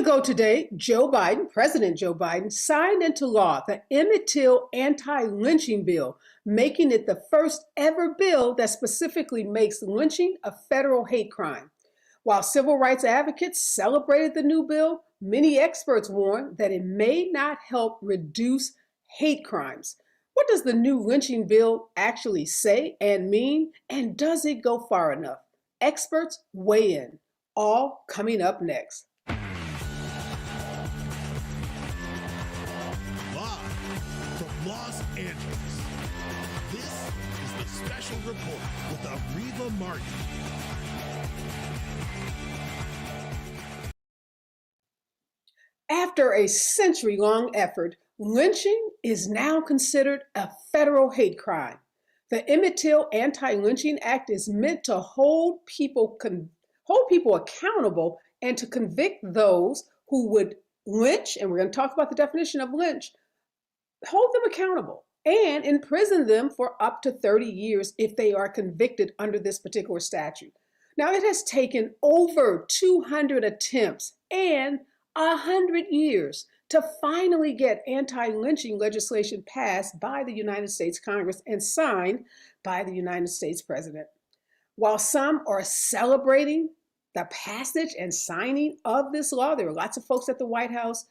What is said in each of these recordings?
ago today, President Joe Biden, signed into law the Emmett Till Anti-Lynching Bill, making it the first ever bill that specifically makes lynching a federal hate crime. While civil rights advocates celebrated the new bill, many experts warned that it may not help reduce hate crimes. What does the new lynching bill actually say and mean? And does it go far enough? Experts weigh in. All coming up next. Live from Los Angeles, this is the Special Report with Areva Martin. After a century-long effort, lynching is now considered a federal hate crime. The Emmett Till Anti-Lynching Act is meant to hold people accountable and to convict those who would lynch, and we're going to talk about the definition of lynch, hold them accountable and imprison them for up to 30 years if they are convicted under this particular statute. Now, it has taken over 200 attempts and 100 years to finally get anti-lynching legislation passed by the United States Congress and signed by the United States President. While some are celebrating the passage and signing of this law, there were lots of folks at the White House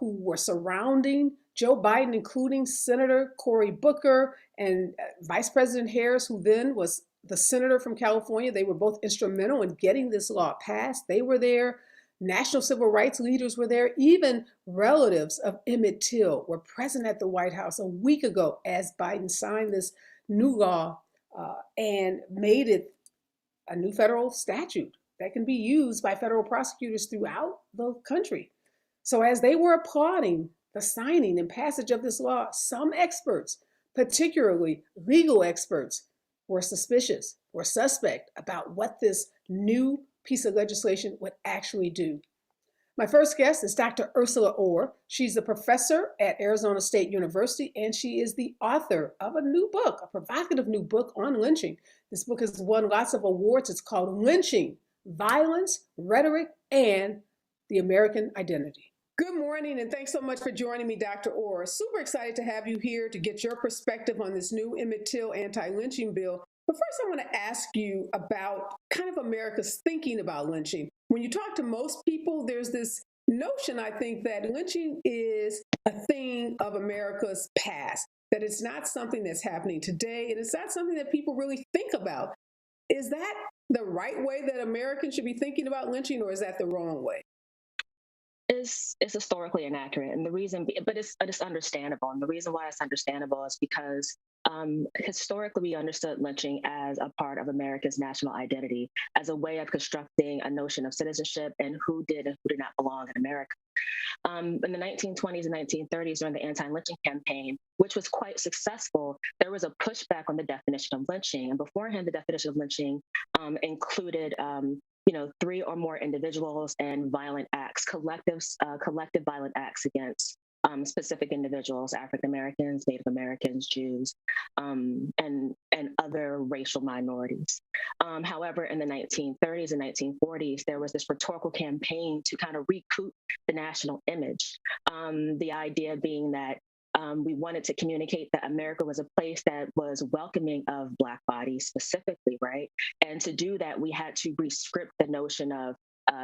who were surrounding Joe Biden, including Senator Cory Booker and Vice President Harris, who then was the senator from California. They were both instrumental in getting this law passed. They were there. National civil rights leaders were there. Even relatives of Emmett Till were present at the White House a week ago as Biden signed this new law and made it a new federal statute that can be used by federal prosecutors throughout the country. So as they were applauding the signing and passage of this law, some experts, particularly legal experts, were suspect about what this new piece of legislation would actually do. My first guest is Dr. Ersula Ore. She's a professor at Arizona State University, and she is the author of a new book, a provocative new book on lynching. This book has won lots of awards. It's called Lynching: Violence, Rhetoric, and the American Identity. Good morning, and thanks so much for joining me, Dr. Ore. Super excited to have you here to get your perspective on this new Emmett Till anti-lynching bill. But first, I want to ask you about kind of America's thinking about lynching. When you talk to most people, there's this notion, I think, that lynching is a thing of America's past, that it's not something that's happening today, and it's not something that people really think about. Is that the right way that Americans should be thinking about lynching, or is that the wrong way? Is historically inaccurate, and the reason, but it's understandable. And the reason why it's understandable is because historically we understood lynching as a part of America's national identity, as a way of constructing a notion of citizenship and who did and who did not belong in America. In the 1920s and 1930s, during the anti-lynching campaign, which was quite successful, there was a pushback on the definition of lynching. And beforehand, the definition of lynching included three or more individuals and violent acts, collective violent acts against specific individuals, African Americans, Native Americans, Jews, and other racial minorities. However, in the 1930s and 1940s, there was this rhetorical campaign to kind of recoup the national image. The idea being that we wanted to communicate that America was a place that was welcoming of Black bodies specifically, right? And to do that, we had to rescript the notion of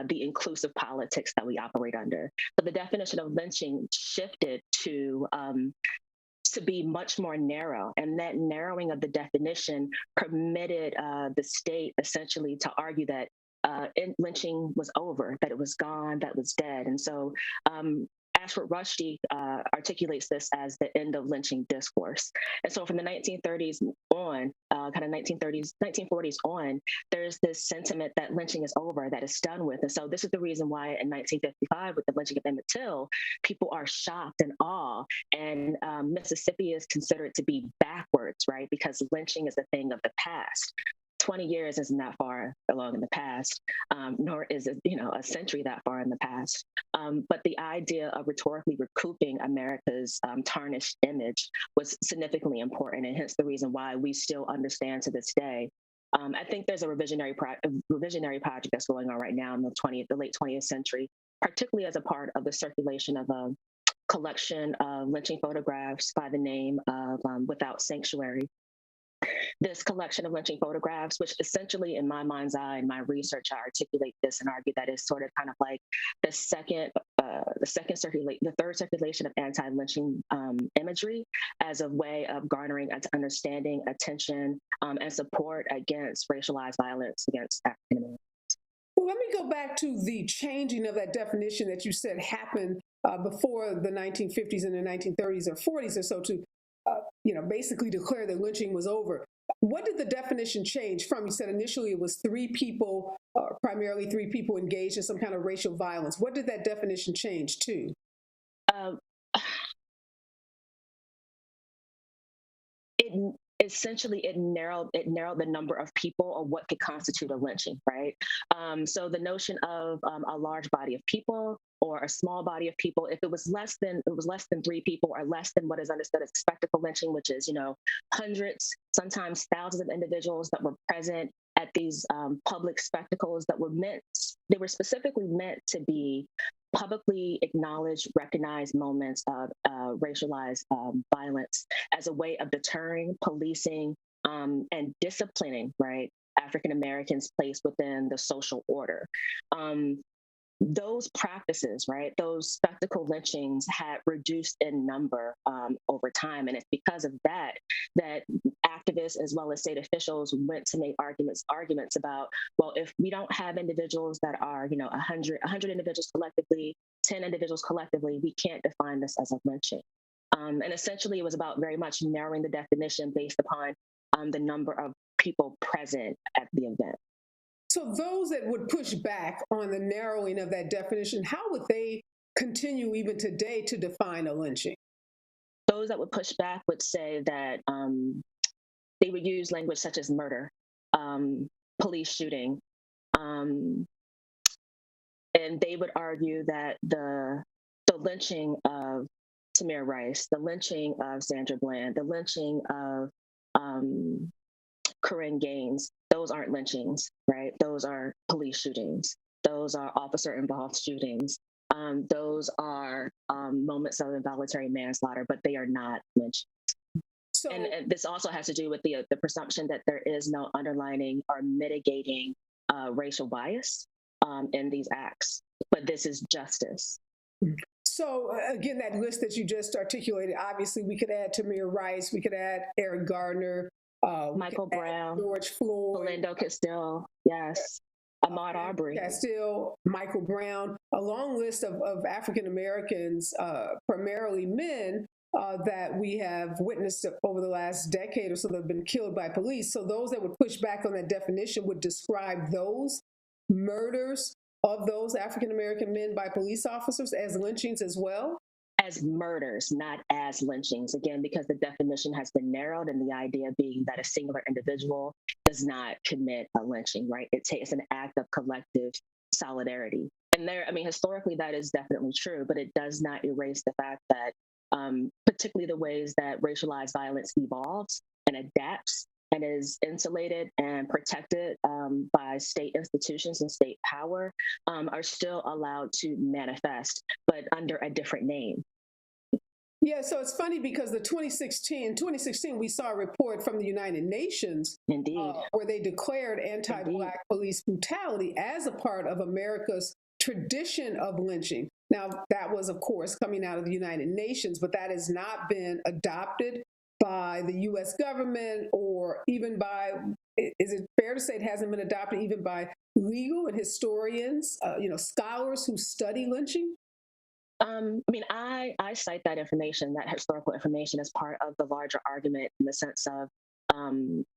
the inclusive politics that we operate under. So the definition of lynching shifted to be much more narrow, and that narrowing of the definition permitted the state essentially to argue that lynching was over, that it was gone, that it was dead. And so Ashford Rushdie articulates this as the end of lynching discourse. And so from the 1930s on, kind of 1940s on, there's this sentiment that lynching is over, that it's done with. And so this is the reason why in 1955, with the lynching of Emmett Till, people are shocked and awe. And Mississippi is considered to be backwards, right? Because lynching is a thing of the past. 20 years isn't that far along in the past, nor is it, a century that far in the past. But the idea of rhetorically recouping America's tarnished image was significantly important, and hence the reason why we still understand to this day. I think there's a revisionary project that's going on right now in the late 20th century particularly as a part of the circulation of a collection of lynching photographs by the name of Without Sanctuary. This collection of lynching photographs, which essentially, in my mind's eye, in my research, I articulate this and argue that is sort of kind of like the third circulation of anti-lynching imagery as a way of garnering understanding, attention, and support against racialized violence against African Americans. Well, let me go back to the changing of that definition that you said happened before the 1950s and the 1930s or 40s or so to, basically declare that lynching was over. What did the definition change from? You said initially it was three people, primarily three people engaged in some kind of racial violence. What did that definition change to? It narrowed the number of people or what could constitute a lynching, right? So the notion of a large body of people or a small body of people, if it was less than three people or less than what is understood as spectacle lynching, which is hundreds, sometimes thousands of individuals that were present at these public spectacles that were specifically meant to be publicly acknowledged, recognized moments of racialized violence as a way of deterring, policing, and disciplining, right, African Americans placed within the social order. Those practices, right, those spectacle lynchings had reduced in number over time. And it's because of that activists as well as state officials went to make arguments about, well, if we don't have individuals that are, 100 individuals collectively, 10 individuals collectively, we can't define this as a lynching. And essentially, it was about very much narrowing the definition based upon the number of people present at the event. So those that would push back on the narrowing of that definition, how would they continue even today to define a lynching? Those that would push back would say that they would use language such as murder, police shooting, and they would argue that the lynching of Tamir Rice, the lynching of Sandra Bland, the lynching of Corinne Gaines, those aren't lynchings, right? Those are police shootings. Those are officer-involved shootings. Those are moments of involuntary manslaughter, but they are not lynchings. So, and this also has to do with the presumption that there is no underlining or mitigating racial bias in these acts. But this is justice. So again, that list that you just articulated, obviously we could add Tamir Rice, we could add Eric Gardner, Michael Brown, George Floyd, Philando Castile, yes, Ahmaud Arbery, Castile, Michael Brown, a long list of African Americans, primarily men, that we have witnessed over the last decade or so that have been killed by police. So those that would push back on that definition would describe those murders of those African American men by police officers as lynchings as well? As murders, not as lynchings, again, because the definition has been narrowed, and the idea being that a singular individual does not commit a lynching, right? It's an act of collective solidarity. And historically, that is definitely true, but it does not erase the fact that particularly the ways that racialized violence evolves and adapts and is insulated and protected by state institutions and state power are still allowed to manifest, but under a different name. Yeah, so it's funny because in 2016, we saw a report from the United Nations where they declared anti-Black police brutality as a part of America's tradition of lynching. Now, that was, of course, coming out of the United Nations, but that has not been adopted by the U.S. government or even by, is it fair to say it hasn't been adopted even by legal and historians, scholars who study lynching? I cite that information, that historical information, as part of the larger argument in the sense of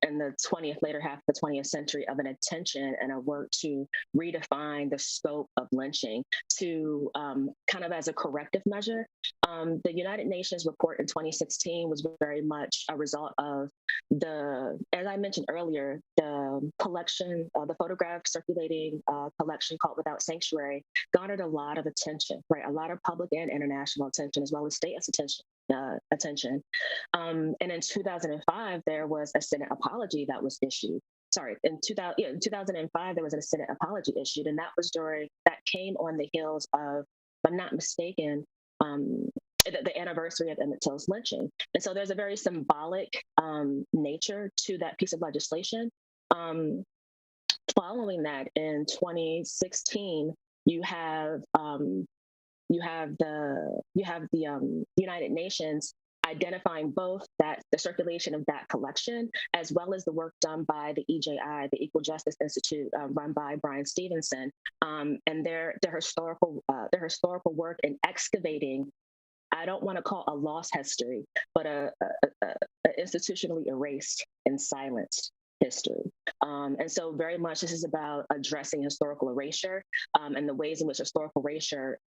in the later half of the 20th century, of an attention and a work to redefine the scope of lynching to kind of as a corrective measure. The United Nations report in 2016 was very much a result of as I mentioned earlier, the collection, the photograph circulating collection called Without Sanctuary garnered a lot of attention, right? A lot of public and international attention, as well as state attention. And in 2005, there was a Senate apology that was issued in 2005, there was a Senate apology issued, and that came on the heels of, if I'm not mistaken, the anniversary of Emmett Till's lynching. And so there's a very symbolic nature to that piece of legislation. Following that, in 2016, you have the United Nations identifying both that the circulation of that collection, as well as the work done by the EJI, the Equal Justice Institute, run by Brian Stevenson, and their historical work in excavating, I don't want to call a lost history, but a institutionally erased and silenced history. And so very much this is about addressing historical erasure and the ways in which historical erasure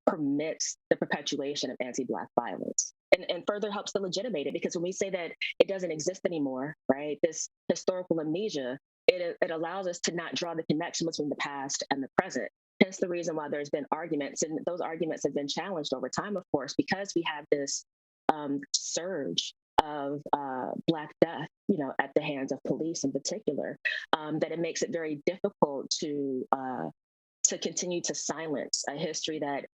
permits the perpetuation of anti-Black violence and further helps to legitimate it. Because when we say that it doesn't exist anymore, right, this historical amnesia, it allows us to not draw the connection between the past and the present. Hence the reason why there's been arguments, and those arguments have been challenged over time, of course, because we have this surge of Black death, at the hands of police in particular, that it makes it very difficult to continue to silence a history that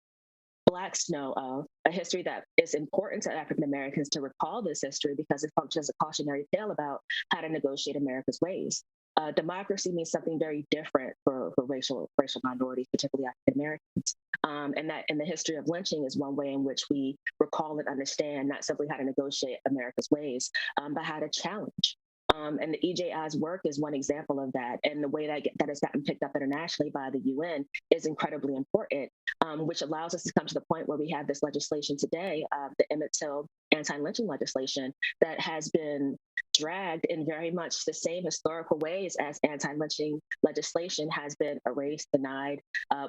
Blacks know of, a history that is important to African Americans to recall this history because it functions as a cautionary tale about how to negotiate America's ways. Democracy means something very different for racial minorities, particularly African Americans. And the history of lynching is one way in which we recall and understand not simply how to negotiate America's ways, but how to challenge. And the EJI's work is one example of that. And the way that has gotten picked up internationally by the UN is incredibly important, which allows us to come to the point where we have this legislation today, the Emmett Till Anti-Lynching legislation, that has been dragged in very much the same historical ways as anti-lynching legislation has been erased, denied,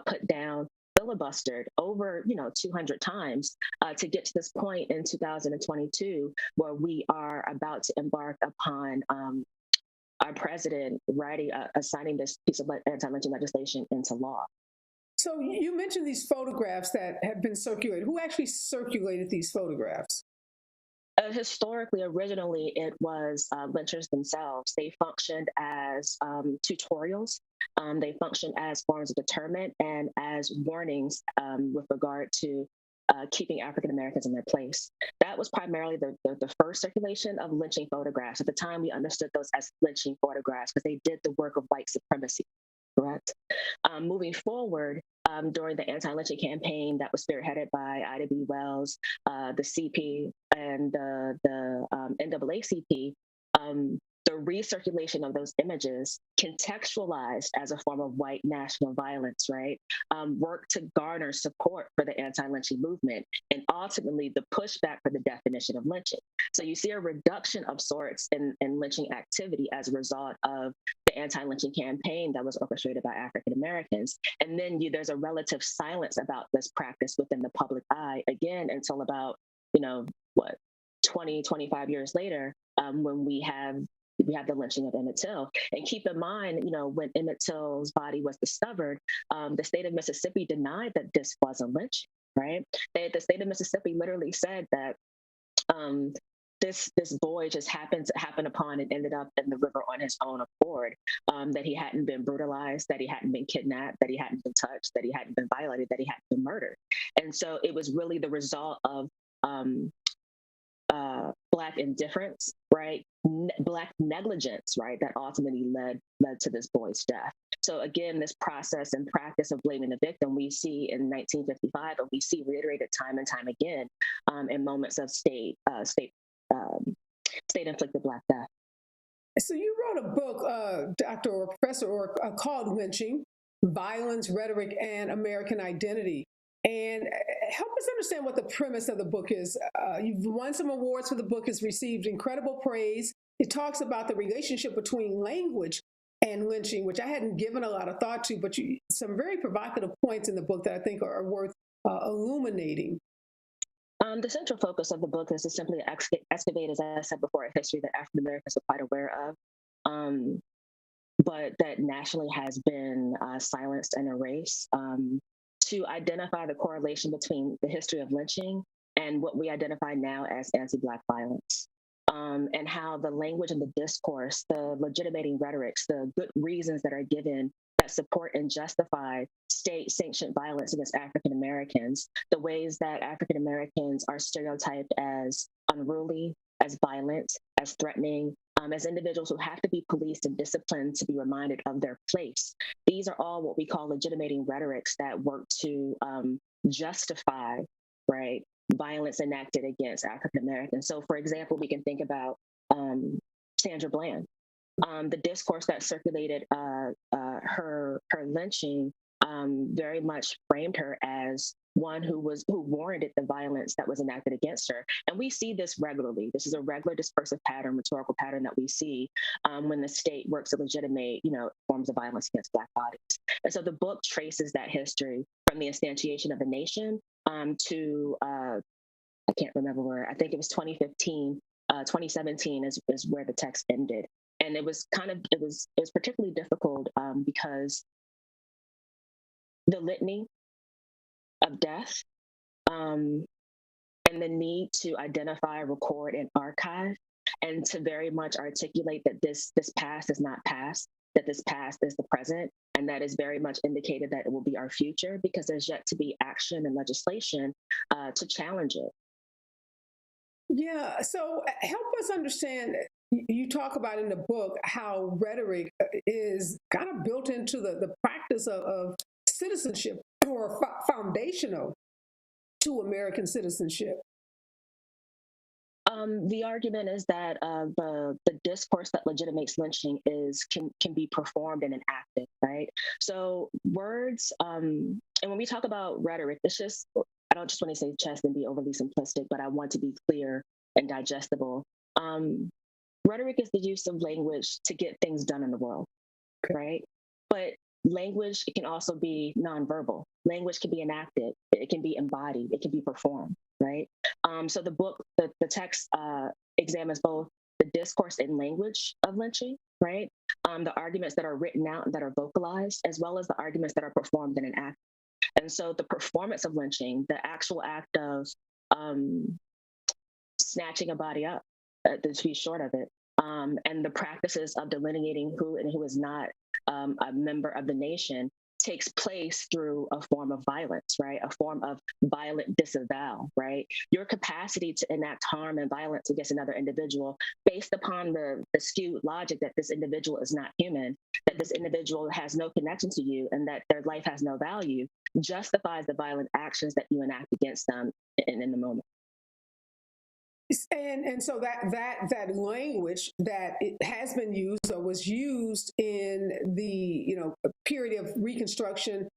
put down, filibustered over 200 times to get to this point in 2022 where we are about to embark upon our president signing this piece of anti-lynching legislation into law. So you mentioned these photographs that have been circulated. Who actually circulated these photographs? Historically, originally, it was lynchers themselves. They functioned as tutorials. They functioned as forms of deterrent and as warnings with regard to keeping African Americans in their place. That was primarily the first circulation of lynching photographs. At the time, we understood those as lynching photographs because they did the work of white supremacy, correct? Moving forward, during the anti-lynching campaign that was spearheaded by Ida B. Wells, the CP, and the NAACP, the recirculation of those images, contextualized as a form of white national violence, right, worked to garner support for the anti-lynching movement and ultimately the pushback for the definition of lynching. So you see a reduction of sorts in lynching activity as a result of the anti-lynching campaign that was orchestrated by African Americans. And then there's a relative silence about this practice within the public eye, again, until about, 20, 25 years later, when we have the lynching of Emmett Till. And keep in mind, when Emmett Till's body was discovered, the state of Mississippi denied that this was a lynching, right? The state of Mississippi literally said that this boy just happened upon and ended up in the river on his own accord, that he hadn't been brutalized, that he hadn't been kidnapped, that he hadn't been touched, that he hadn't been violated, that he hadn't been murdered. And so it was really the result of Black indifference, right? Black negligence, right? That ultimately led to this boy's death. So again, this process and practice of blaming the victim we see in 1955, and we see reiterated time and time again in moments of state-inflicted Black death. So you wrote a book, Dr. or Professor Ore, called Lynching, Violence, Rhetoric, and American Identity. And help us understand what the premise of the book is. You've won some awards for the book. It's received incredible praise. It talks about the relationship between language and lynching, which I hadn't given a lot of thought to, but some very provocative points in the book that I think are worth illuminating. The central focus of the book is to simply excavate, as I said before, a history that African Americans are quite aware of, but that nationally has been silenced and erased, to identify the correlation between the history of lynching and what we identify now as anti-Black violence. and how the language and the discourse, the legitimating rhetorics, the good reasons that are given that support and justify state sanctioned violence against African Americans, the ways that African Americans are stereotyped as unruly, as violent, as threatening, as individuals who have to be policed and disciplined to be reminded of their place. These are all what we call legitimating rhetorics that work to justify, right, violence enacted against African Americans. So, for example, we can think about Sandra Bland. The discourse that circulated her lynching very much framed her as one who warranted the violence that was enacted against her. And we see this regularly. This is a regular discursive pattern, rhetorical pattern that we see when the state works to legitimate, forms of violence against Black bodies. And so the book traces that history from the instantiation of the nation to I can't remember where. I think it was 2015. 2017 is where the text ended. And it was particularly difficult because the litany of death and the need to identify, record, and archive, and to very much articulate that this past is not past, that this past is the present, and that is very much indicated that it will be our future, because there's yet to be action and legislation to challenge it. Yeah, so help us understand. You talk about in the book how rhetoric is kind of built into the practice of citizenship, or foundational to American citizenship. The argument is that the discourse that legitimates lynching can be performed and enacted, right? So words, and when we talk about rhetoric, I don't just want to say chest and be overly simplistic, but I want to be clear and digestible. Rhetoric is the use of language to get things done in the world, right? But language can also be nonverbal. Language can be enacted. It can be embodied. It can be performed, right? So the book, the text examines both the discourse and language of lynching, right? The arguments that are written out and that are vocalized, as well as the arguments that are performed and enacted. And so the performance of lynching, the actual act of snatching a body up, to be short of it, and the practices of delineating who and who is not a member of the nation takes place through a form of violence, right? A form of violent disavowal, right? Your capacity to enact harm and violence against another individual based upon the skewed logic that this individual is not human, that this individual has no connection to you, and that their life has no value, justifies the violent actions that you enact against them in the moment. And so that language that it has been used or was used in the period of Reconstruction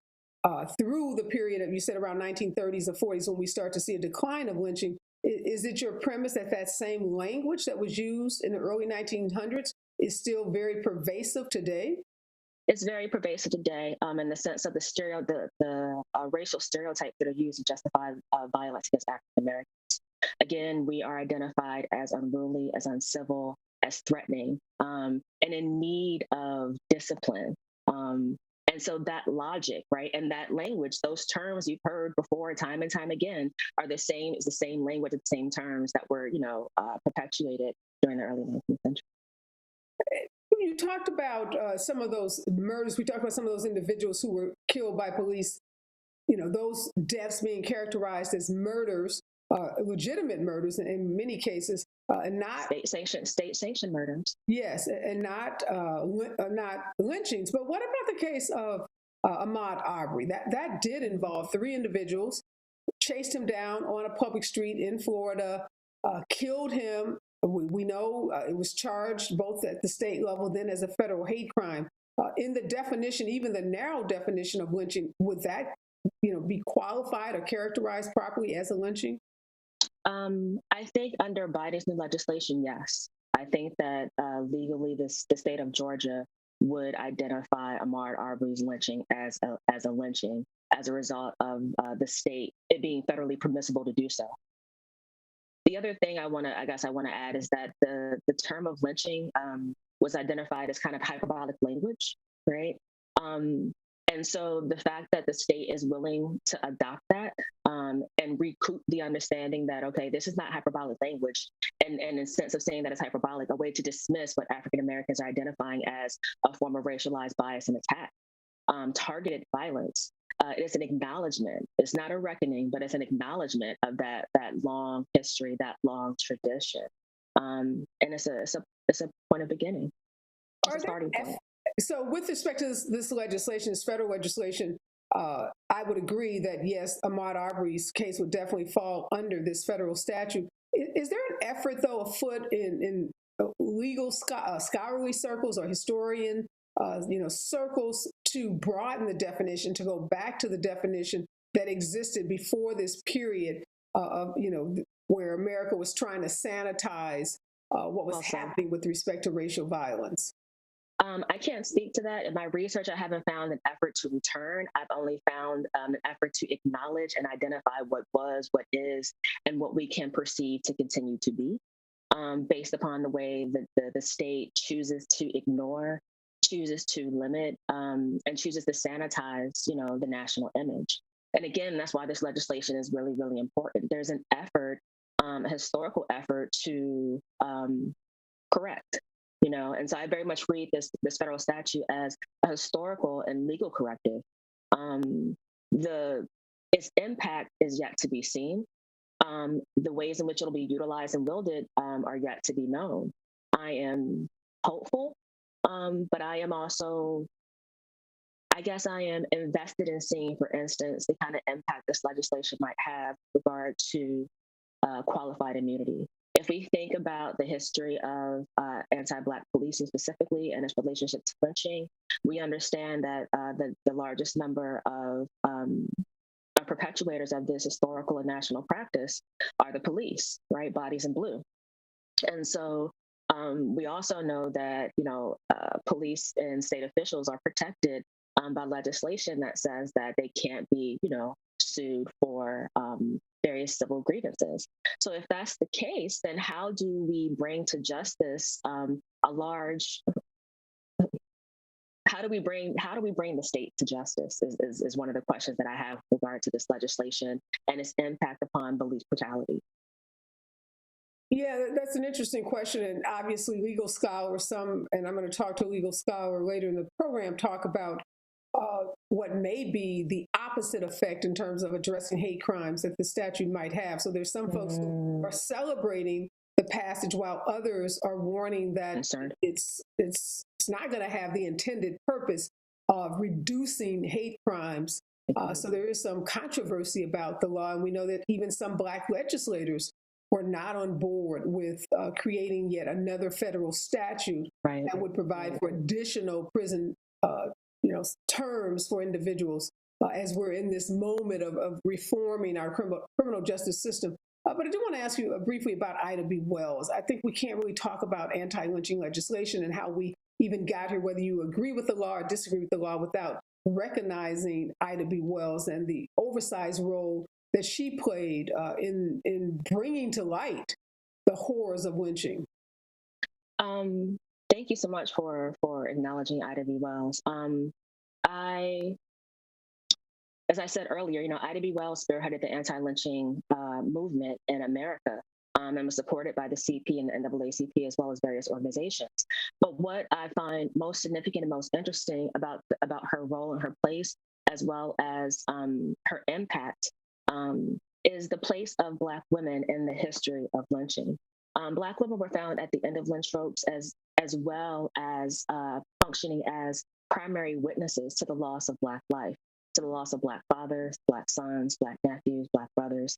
through the period of, you said, around 1930s or 40s, when we start to see a decline of lynching. Is it your premise that same language that was used in the early 1900s is still very pervasive today? It's very pervasive today, in the sense of the racial stereotypes that are used to justify violence against African Americans. Again, we are identified as unruly, as uncivil, as threatening, and in need of discipline. And so that logic, right, and that language, those terms you've heard before time and time again, are the same. It's the same language, the same terms that were, perpetuated during the early 19th century. You talked about some of those murders. We talked about some of those individuals who were killed by police. Those deaths being characterized as murders. Legitimate murders in many cases, and not state sanctioned murders. Yes, and not lynchings. But what about the case of Ahmaud Arbery? That did involve 3 individuals, chased him down on a public street in Florida, killed him. We know it was charged both at the state level, then as a federal hate crime. In the definition, even the narrow definition of lynching, would that be qualified or characterized properly as a lynching? I think under Biden's new legislation, yes. I think that legally, the state of Georgia would identify Ahmaud Arbery's lynching as a lynching as a result of the state, it being federally permissible to do so. The other thing I want to add is that the term of lynching was identified as kind of hyperbolic language, right? And And so the fact that the state is willing to adopt that and recoup the understanding that, okay, this is not hyperbolic language, and in a sense of saying that it's hyperbolic, a way to dismiss what African Americans are identifying as a form of racialized bias and attack, targeted violence. It is an acknowledgement. It's not a reckoning, but it's an acknowledgement of that long history, that long tradition, and it's a point of beginning. It's a starting point. So with respect to this legislation, this federal legislation, I would agree that, yes, Ahmaud Arbery's case would definitely fall under this federal statute. Is there an effort, though, afoot in legal scholarly circles or historian circles to broaden the definition, to go back to the definition that existed before this period of, where America was trying to sanitize what was happening with respect to racial violence? I can't speak to that. In my research, I haven't found an effort to return. I've only found an effort to acknowledge and identify what was, what is, and what we can perceive to continue to be, based upon the way that the state chooses to ignore, chooses to limit, and chooses to sanitize, the national image. And again, that's why this legislation is really, really important. There's an effort, a historical effort to correct. And so I very much read this federal statute as a historical and legal corrective. Its impact is yet to be seen. The ways in which it'll be utilized and wielded are yet to be known. I am hopeful, but I am also, I guess I am invested in seeing, for instance, the kind of impact this legislation might have with regard to qualified immunity. If we think about the history of anti-Black policing specifically and its relationship to lynching, we understand that the largest number of perpetuators of this historical and national practice are the police, right? Bodies in blue. And so we also know that, police and state officials are protected by legislation that says that they can't be, sued for various civil grievances. So if that's the case, then how do we bring to justice how do we bring the state to justice is one of the questions that I have with regard to this legislation and its impact upon police brutality. Yeah, that's an interesting question. And obviously legal scholars, and I'm going to talk to a legal scholar later in the program, talk about what may be the opposite effect in terms of addressing hate crimes that the statute might have. So there's some folks who are celebrating the passage while others are warning that it's not going to have the intended purpose of reducing hate crimes. So there is some controversy about the law. And we know that even some Black legislators were not on board with creating yet another federal statute that would provide for additional prison terms for individuals as we're in this moment of reforming our criminal justice system. But I do want to ask you briefly about Ida B. Wells. I think we can't really talk about anti-lynching legislation and how we even got here, whether you agree with the law or disagree with the law, without recognizing Ida B. Wells and the oversized role that she played in bringing to light the horrors of lynching. Thank you so much for acknowledging Ida B. Wells. As I said earlier, Ida B. Wells spearheaded the anti-lynching movement in America and was supported by the CP and the NAACP as well as various organizations. But what I find most significant and most interesting about her role and her place, as well as her impact, is the place of Black women in the history of lynching. Black women were found at the end of lynch ropes as well as functioning as primary witnesses to the loss of Black life, to the loss of Black fathers, Black sons, Black nephews, Black brothers,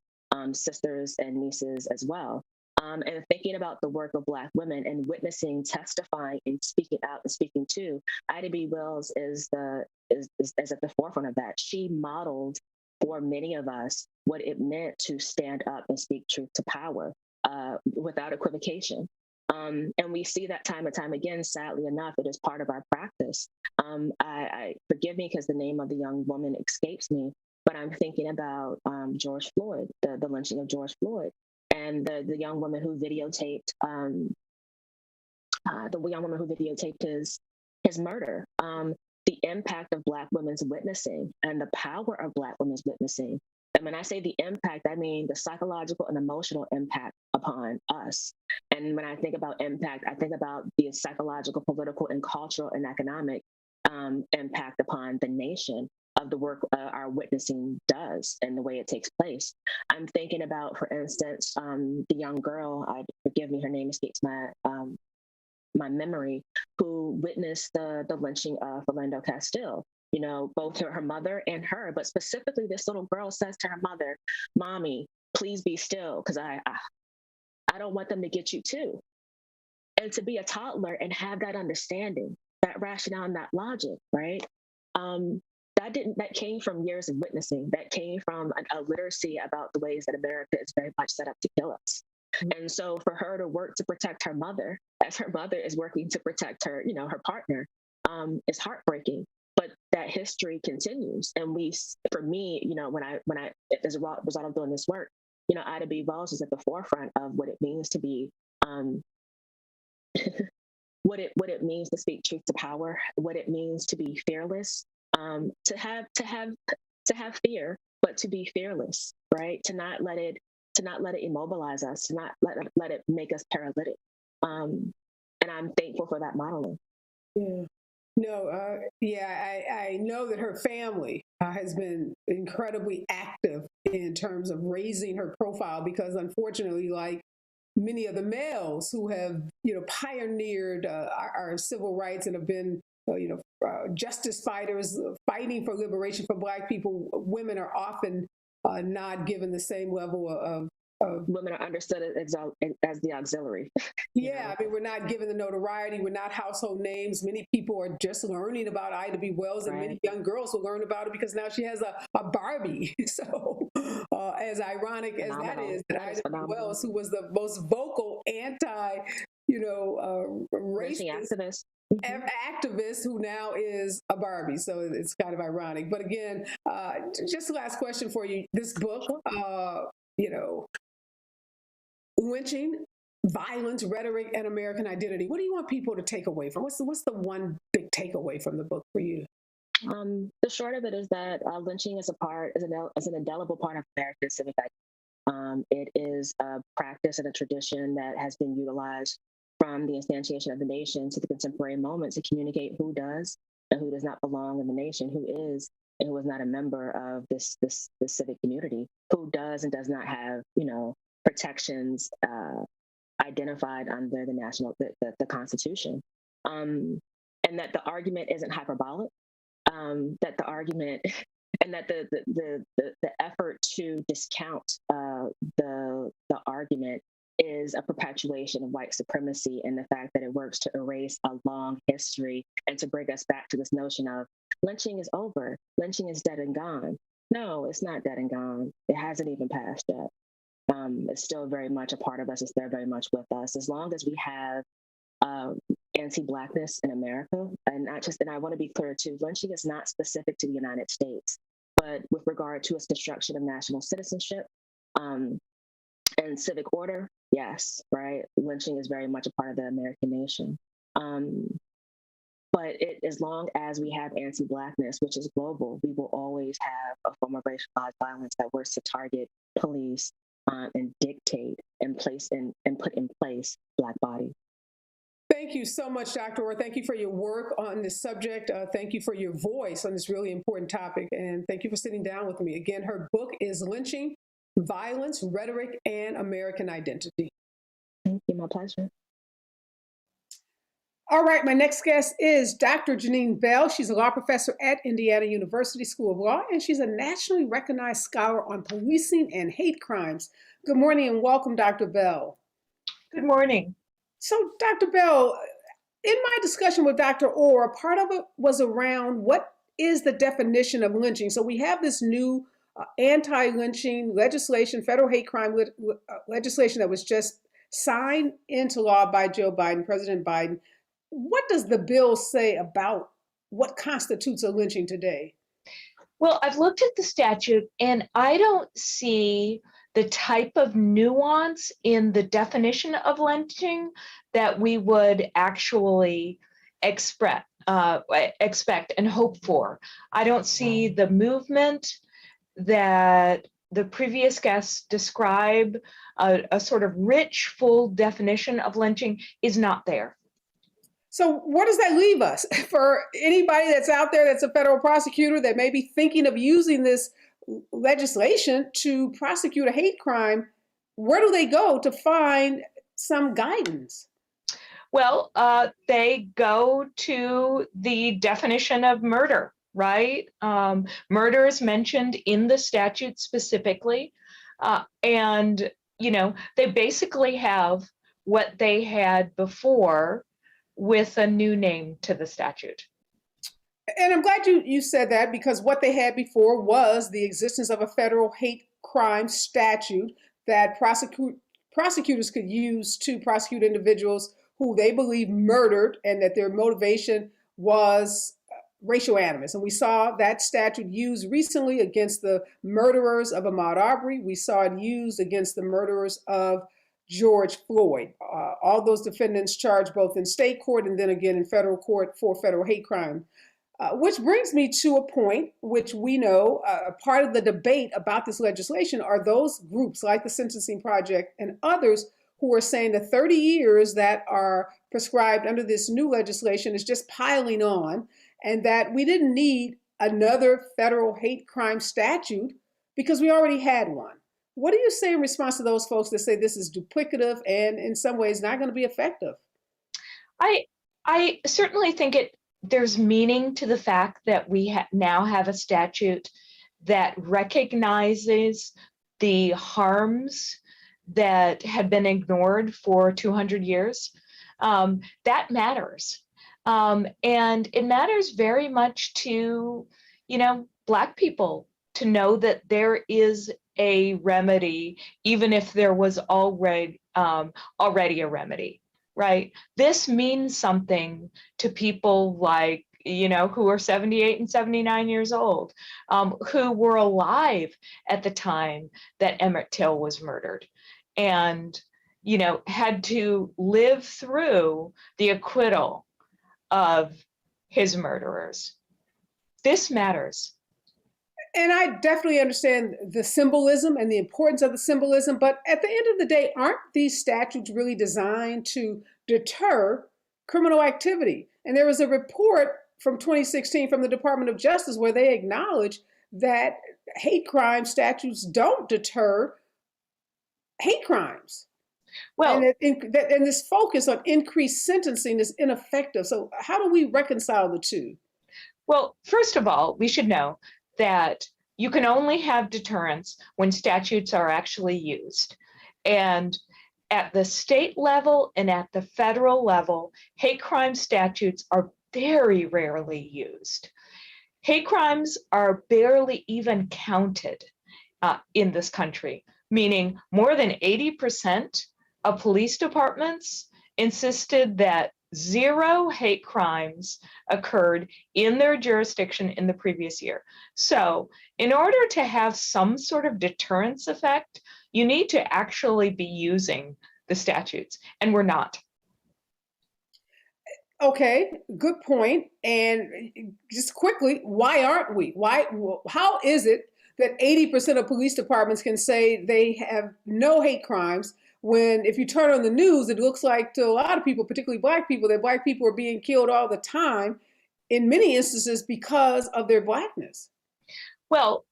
sisters and nieces as well. And thinking about the work of Black women and witnessing, testifying, and speaking out and speaking to, Ida B. Wells is at the forefront of that. She modeled for many of us what it meant to stand up and speak truth to power without equivocation. And we see that time and time again. Sadly enough, it is part of our practice. I forgive me because the name of the young woman escapes me, but I'm thinking about George Floyd, the lynching of George Floyd, and the young woman who videotaped his murder. the impact of Black women's witnessing and the power of Black women's witnessing. And when I say the impact, I mean the psychological and emotional impact upon us. And when I think about impact, I think about the psychological, political, and cultural and economic impact upon the nation of the work our witnessing does and the way it takes place. I'm thinking about, for instance, the young girl, forgive me, her name escapes my memory, who witnessed the lynching of Philando Castile. You know, both her mother and her, but specifically this little girl says to her mother, "Mommy, please be still, because I don't want them to get you too." And to be a toddler and have that understanding, that rationale, and that logic, right? That came from years of witnessing. That came from a literacy about the ways that America is very much set up to kill us. And so for her to work to protect her mother, as her mother is working to protect her, her partner, is heartbreaking. But that history continues. And for me, when I as a result of doing this work, Ida B. Wells is at the forefront of what it means to be, what it means to speak truth to power, what it means to be fearless, to have fear, but to be fearless, right? To not let it immobilize us, to not let it make us paralytic. And I'm thankful for that modeling. Yeah. No, I know that her family has been incredibly active in terms of raising her profile, because unfortunately, like many of the males who have, pioneered our civil rights and have been, justice fighters fighting for liberation for Black people, women are often not given the same level of women are understood as the auxiliary. Yeah, I mean, we're not given the notoriety. We're not household names. Many people are just learning about Ida B. Wells, and many young girls will learn about it because now she has a Barbie. So, as ironic as that is, that Ida B. Wells, who was the most vocal anti, racist activist, who now is a Barbie. So it's kind of ironic. But again, just last question for you: this book, Lynching, Violence, Rhetoric, and American Identity. What do you want people to take away from? What's the one big takeaway from the book for you? The short of it is that lynching is an indelible part of America's civic identity. It is a practice and a tradition that has been utilized from the instantiation of the nation to the contemporary moment to communicate who does and who does not belong in the nation, who is and who is not a member of this civic community, who does and does not have, protections identified under the Constitution, and that the argument isn't hyperbolic, that the argument and that the effort to discount the argument is a perpetuation of white supremacy, and the fact that it works to erase a long history and to bring us back to this notion of lynching is over, lynching is dead and gone. No, it's not dead and gone. It hasn't even passed yet. It's still very much a part of us. It's still very much with us. As long as we have anti-Blackness in America, and I want to be clear too, lynching is not specific to the United States, but with regard to its destruction of national citizenship and civic order, yes, right? Lynching is very much a part of the American nation. But as long as we have anti-Blackness, which is global, we will always have a form of racialized violence that works to target, police, and dictate and put in place Black bodies. Thank you so much, Dr. Ore. Thank you for your work on this subject. Thank you for your voice on this really important topic. And thank you for sitting down with me. Again, her book is Lynching, Violence, Rhetoric, and American Identity. Thank you. My pleasure. All right, my next guest is Dr. Jeannine Bell. She's a law professor at Indiana University School of Law, and she's a nationally recognized scholar on policing and hate crimes. Good morning and welcome, Dr. Bell. Good morning. So, Dr. Bell, in my discussion with Dr. Ore, part of it was around what is the definition of lynching. So we have this new anti-lynching legislation, federal hate crime legislation that was just signed into law by Joe Biden, President Biden. What does the bill say about what constitutes a lynching today? Well, I've looked at the statute and I don't see the type of nuance in the definition of lynching that we would actually expect and hope for. I don't see the movement that the previous guests describe, a sort of rich, full definition of lynching is not there. So where does that leave us? For anybody that's out there that's a federal prosecutor that may be thinking of using this legislation to prosecute a hate crime, where do they go to find some guidance? Well, they go to the definition of murder, right? Murder is mentioned in the statute specifically. And, they basically have what they had before with a new name to the statute. And I'm glad you said that, because what they had before was the existence of a federal hate crime statute that prosecutors could use to prosecute individuals who they believe murdered and that their motivation was racial animus. And we saw that statute used recently against the murderers of Ahmaud Arbery. We saw it used against the murderers of George Floyd. All those defendants charged both in state court and then again in federal court for federal hate crime. Which brings me to a point which we know part of the debate about this legislation are those groups like the Sentencing Project and others who are saying the 30 years that are prescribed under this new legislation is just piling on, and that we didn't need another federal hate crime statute because we already had one. What do you say in response to those folks that say this is duplicative and in some ways not going to be effective? I certainly think there's meaning to the fact that we now have a statute that recognizes the harms that had been ignored for 200 years. That matters. And it matters very much to, Black people to know that there is a remedy, even if there was already a remedy, right? This means something to people like, who are 78 and 79 years old, who were alive at the time that Emmett Till was murdered and, had to live through the acquittal of his murderers. This matters. And I definitely understand the symbolism and the importance of the symbolism, but at the end of the day, aren't these statutes really designed to deter criminal activity? And there was a report from 2016 from the Department of Justice where they acknowledge that hate crime statutes don't deter hate crimes. Well, and this focus on increased sentencing is ineffective. So how do we reconcile the two? Well, first of all, we should know that you can only have deterrence when statutes are actually used. And at the state level and at the federal level, hate crime statutes are very rarely used. Hate crimes are barely even counted in this country, meaning more than 80% of police departments insisted that 0 hate crimes occurred in their jurisdiction in the previous year. So in order to have some sort of deterrence effect, you need to actually be using the statutes, and we're not. Okay, good point. And just quickly, why aren't we? How is it that 80% of police departments can say they have no hate crimes when if you turn on the news, it looks like to a lot of people, particularly Black people, that Black people are being killed all the time, in many instances because of their Blackness? Well,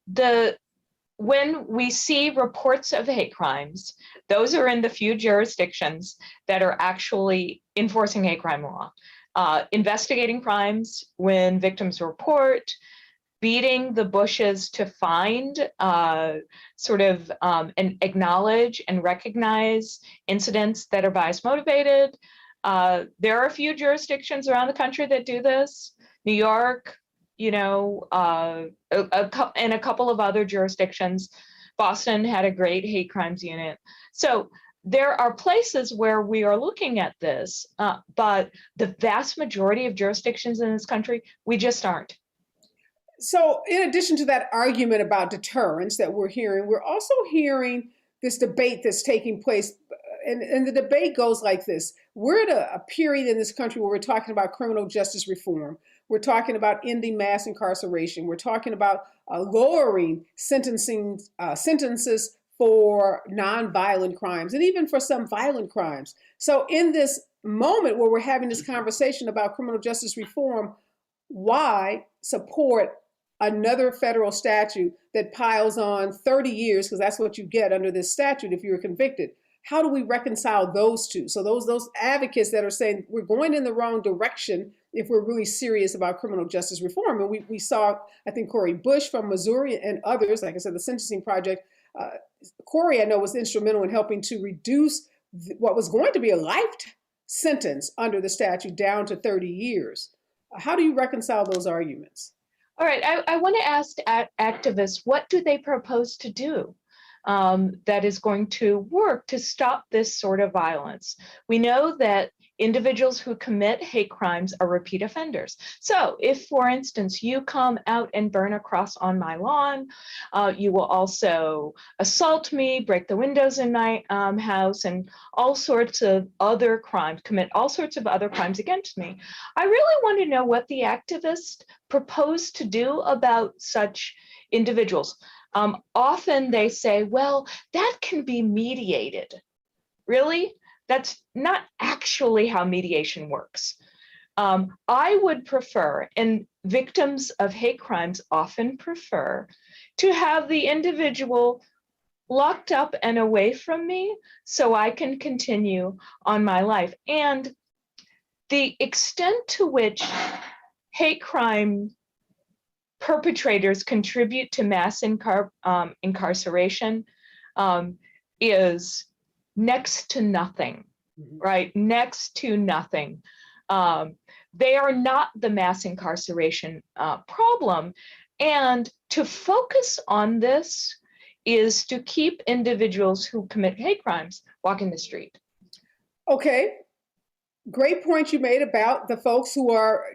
when we see reports of hate crimes, those are in the few jurisdictions that are actually enforcing hate crime law. Investigating crimes when victims report, beating the bushes to find, and acknowledge and recognize incidents that are bias motivated. There are a few jurisdictions around the country that do this. New York, and a couple of other jurisdictions. Boston had a great hate crimes unit. So there are places where we are looking at this, but the vast majority of jurisdictions in this country, we just aren't. So in addition to that argument about deterrence that we're hearing, we're also hearing this debate that's taking place and the debate goes like this. We're at a period in this country where we're talking about criminal justice reform. We're talking about ending mass incarceration. We're talking about lowering sentences for nonviolent crimes and even for some violent crimes. So in this moment where we're having this conversation about criminal justice reform, why support another federal statute that piles on 30 years, because that's what you get under this statute if you're convicted? How do we reconcile those two? So those advocates that are saying we're going in the wrong direction if we're really serious about criminal justice reform. And we saw, I think, Cori Bush from Missouri and others, like I said, the Sentencing Project. Cori, I know, was instrumental in helping to reduce what was going to be a life sentence under the statute down to 30 years. How do you reconcile those arguments? All right, I want to ask activists, what do they propose to do that is going to work to stop this sort of violence? We know that individuals who commit hate crimes are repeat offenders. So if, for instance, you come out and burn a cross on my lawn, you will also assault me, break the windows in my house, and all sorts of other crimes, commit all sorts of other crimes against me. I really want to know what the activists propose to do about such individuals. Often they say, well, that can be mediated. Really? That's not actually how mediation works. I would prefer, and victims of hate crimes often prefer, to have the individual locked up and away from me so I can continue on my life. And the extent to which hate crime perpetrators contribute to mass incarceration is next to nothing, right? Next to nothing. They are not the mass incarceration problem. And to focus on this is to keep individuals who commit hate crimes walking the street. Okay, great point you made about the folks who are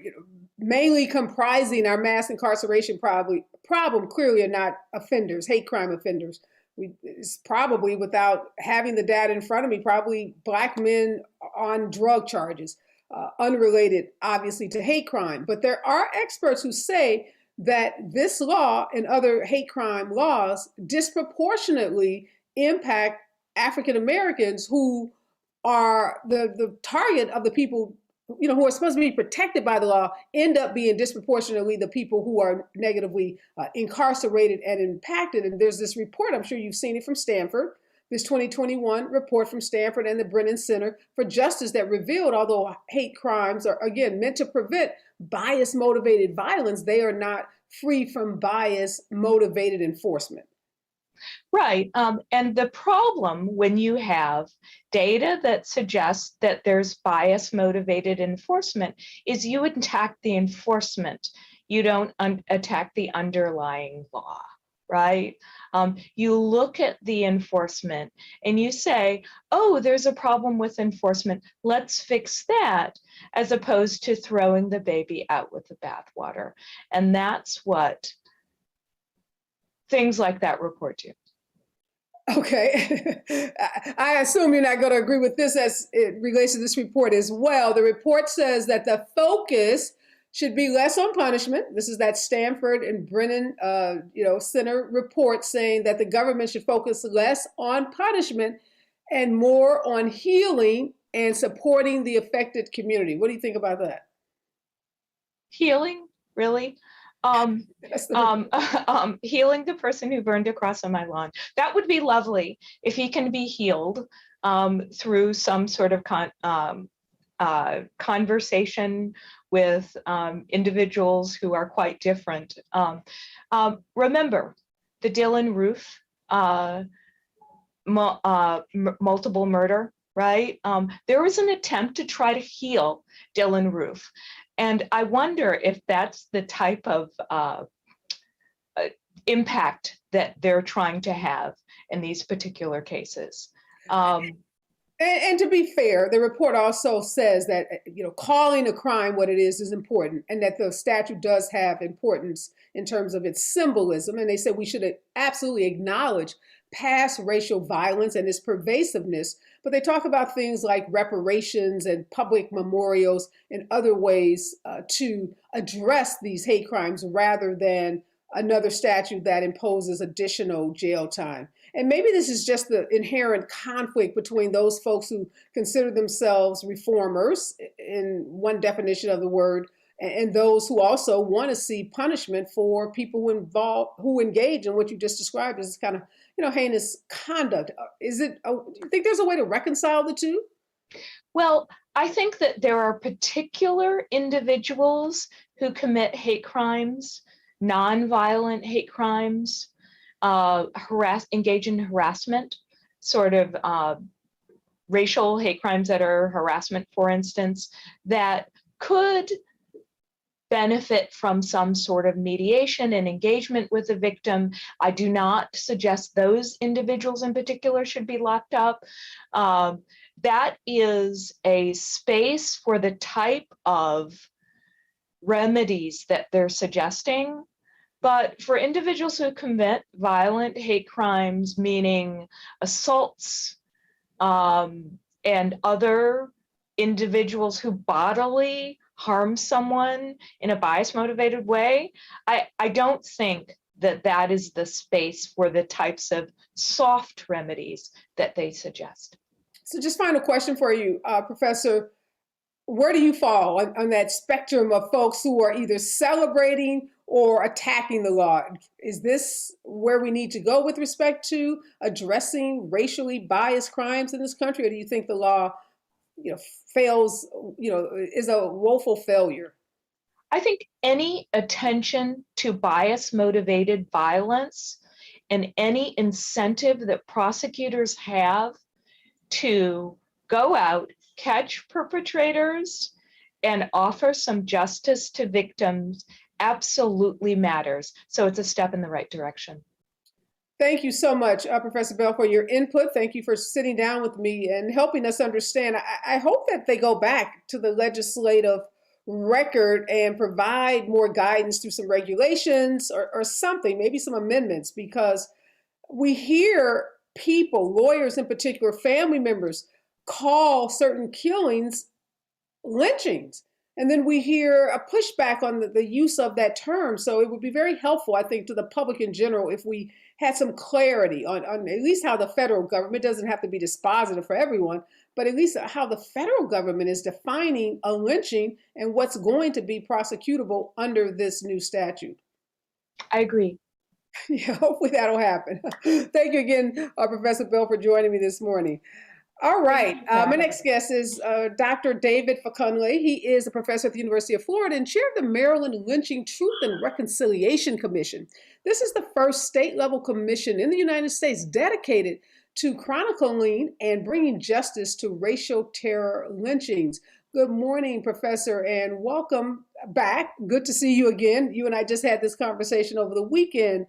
mainly comprising our mass incarceration problem. Clearly are not offenders, hate crime offenders. It's probably, without having the data in front of me, probably Black men on drug charges, unrelated, obviously, to hate crime. But there are experts who say that this law and other hate crime laws disproportionately impact African Americans who are the target of the people who are supposed to be protected by the law, end up being disproportionately the people who are negatively incarcerated and impacted. And there's this report, I'm sure you've seen it, from Stanford, this 2021 report from Stanford and the Brennan Center for Justice that revealed, although hate crimes are, again, meant to prevent bias-motivated violence, they are not free from bias-motivated enforcement. Right. And the problem when you have data that suggests that there's bias-motivated enforcement is you attack the enforcement. You don't attack the underlying law, right? You look at the enforcement and you say, oh, there's a problem with enforcement. Let's fix that, as opposed to throwing the baby out with the bathwater. And that's what things like that report do. Okay, I assume you're not going to agree with this as it relates to this report as well. The report says that the focus should be less on punishment. This is that Stanford and Brennan, Center report saying that the government should focus less on punishment and more on healing and supporting the affected community. What do you think about that? Healing, really? Healing the person who burned a cross on my lawn. That would be lovely if he can be healed through some sort of conversation with individuals who are quite different. Remember the Dylan Roof multiple murder, right? There was an attempt to try to heal Dylan Roof. And I wonder if that's the type of impact that they're trying to have in these particular cases. And to be fair, the report also says that calling a crime what it is important, and that the statute does have importance in terms of its symbolism. And they said we should absolutely acknowledge past racial violence and its pervasiveness. But they talk about things like reparations and public memorials and other ways to address these hate crimes rather than another statute that imposes additional jail time. And maybe this is just the inherent conflict between those folks who consider themselves reformers in one definition of the word, and those who also want to see punishment for people who engage in what you just described as kind of heinous conduct. Do you think there's a way to reconcile the two? Well, I think that there are particular individuals who commit hate crimes, nonviolent hate crimes, engage in harassment, sort of racial hate crimes that are harassment, for instance, that could benefit from some sort of mediation and engagement with the victim. I do not suggest those individuals in particular should be locked up. That is a space for the type of remedies that they're suggesting. But for individuals who commit violent hate crimes, meaning assaults, and other individuals who bodily harm someone in a bias-motivated way, I don't think that that is the space for the types of soft remedies that they suggest. So just final question for you, Professor. Where do you fall on that spectrum of folks who are either celebrating or attacking the law? Is this where we need to go with respect to addressing racially biased crimes in this country? Or do you think the law, fails, is a woeful failure? I think any attention to bias-motivated violence and any incentive that prosecutors have to go out, catch perpetrators, and offer some justice to victims absolutely matters. So it's a step in the right direction. Thank you so much, Professor Bell, for your input. Thank you for sitting down with me and helping us understand. I hope that they go back to the legislative record and provide more guidance through some regulations or something, maybe some amendments, because we hear people, lawyers in particular, family members, call certain killings lynchings. And then we hear a pushback on the use of that term. So it would be very helpful, I think, to the public in general if we had some clarity on at least how the federal government, doesn't have to be dispositive for everyone, but at least how the federal government is defining a lynching and what's going to be prosecutable under this new statute. I agree. Yeah, hopefully that'll happen. Thank you again, Professor Bell, for joining me this morning. All right. My next guest is Dr. David Fakunle. He is a professor at the University of Florida and chair of the Maryland Lynching Truth and Reconciliation Commission. This is the first state-level commission in the United States dedicated to chronicling and bringing justice to racial terror lynchings. Good morning, Professor, and welcome back. Good to see you again. You and I just had this conversation over the weekend.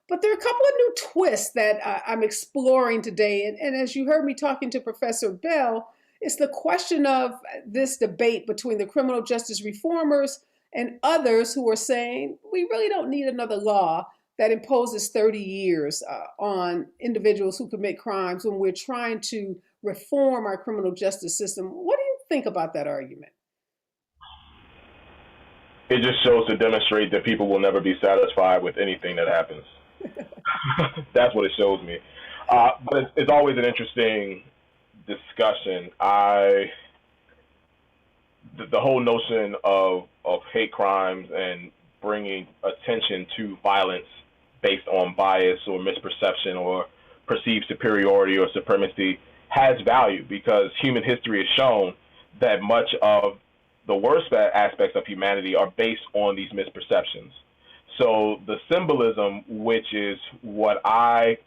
But there are a couple of new twists that I'm exploring today. And as you heard me talking to Professor Bell, it's the question of this debate between the criminal justice reformers and others who are saying we really don't need another law that imposes 30 years on individuals who commit crimes when we're trying to reform our criminal justice system. What do you think about that argument? It just shows to demonstrate that people will never be satisfied with anything that happens. That's what it shows me. But it's always an interesting discussion. The whole notion of hate crimes and bringing attention to violence based on bias or misperception or perceived superiority or supremacy has value, because human history has shown that much of the worst aspects of humanity are based on these misperceptions. So the symbolism, which is what I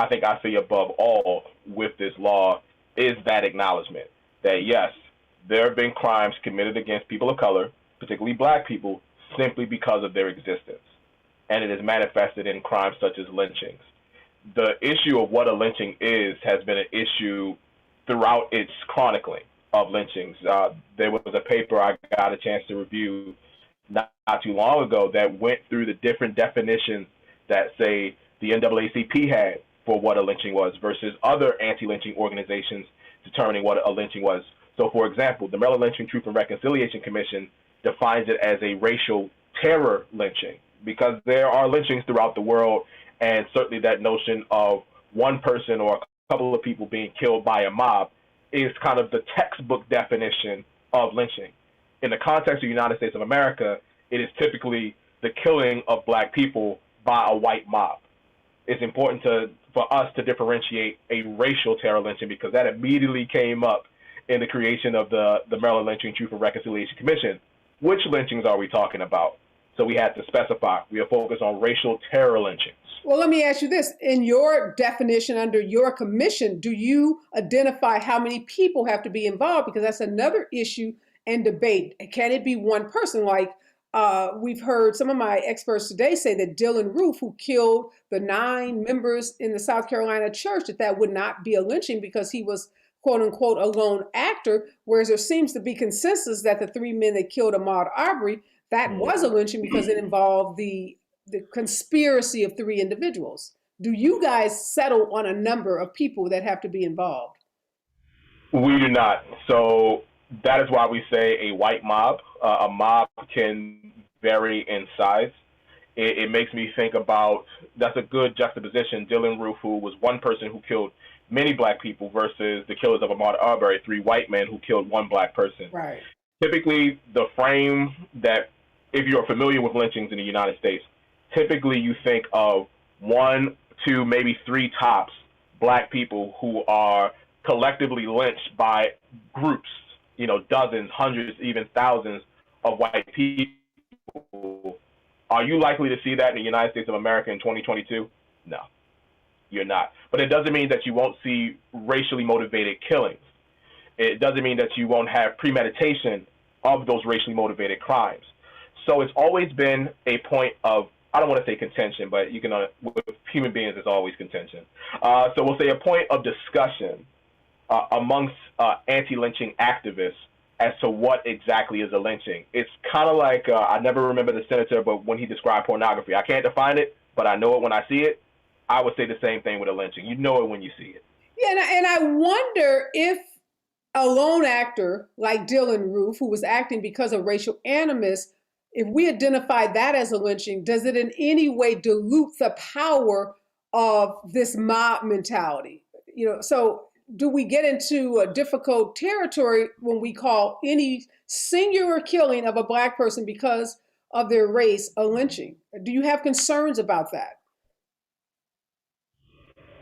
think I see above all with this law, is that acknowledgement that, yes, there have been crimes committed against people of color, particularly Black people, simply because of their existence. And it is manifested in crimes such as lynchings. The issue of what a lynching is has been an issue throughout its chronicling of lynchings. There was a paper I got a chance to review not too long ago that went through the different definitions that, say, the NAACP had for what a lynching was versus other anti-lynching organizations determining what a lynching was. So, for example, the Maryland Lynching Truth and Reconciliation Commission defines it as a racial terror lynching because there are lynchings throughout the world, and certainly that notion of one person or a couple of people being killed by a mob is kind of the textbook definition of lynching. In the context of the United States of America, it is typically the killing of black people by a white mob. It's important for us to differentiate a racial terror lynching because that immediately came up in the creation of the Maryland Lynching Truth and Reconciliation Commission. Which lynchings are we talking about? So we had to specify. We are focused on racial terror lynchings. Well, let me ask you this. In your definition under your commission, do you identify how many people have to be involved? Because that's another issue and debate. Can it be one person? Like we've heard some of my experts today say that Dylan Roof, who killed the 9 members in the South Carolina church, that would not be a lynching because he was, quote unquote, a lone actor, whereas there seems to be consensus that the 3 men that killed Ahmaud Arbery, that was a lynching because it involved the conspiracy of 3 individuals. Do you guys settle on a number of people that have to be involved? We do not. So that is why we say a white mob. A mob can vary in size. It makes me think about, that's a good juxtaposition. Dylan Roof, who was one person who killed many black people versus the killers of Ahmaud Arbery, 3 white men who killed 1 black person. Right. Typically, the frame that, if you're familiar with lynchings in the United States, typically you think of 1, 2, maybe 3 tops black people who are collectively lynched by groups, dozens, hundreds, even thousands of white people. Are you likely to see that in the United States of America in 2022? No, you're not. But it doesn't mean that you won't see racially motivated killings. It doesn't mean that you won't have premeditation of those racially motivated crimes. So it's always been a point of, I don't want to say contention, but you can, with human beings, there's always contention. So we'll say a point of discussion amongst anti-lynching activists as to what exactly is a lynching. It's kind of like, I never remember the senator, but when he described pornography, I can't define it, but I know it when I see it. I would say the same thing with a lynching. You know it when you see it. Yeah, and I wonder if a lone actor like Dylan Roof, who was acting because of racial animus, if we identify that as a lynching, does it in any way dilute the power of this mob mentality? So do we get into a difficult territory when we call any singular killing of a black person because of their race a lynching? Do you have concerns about that?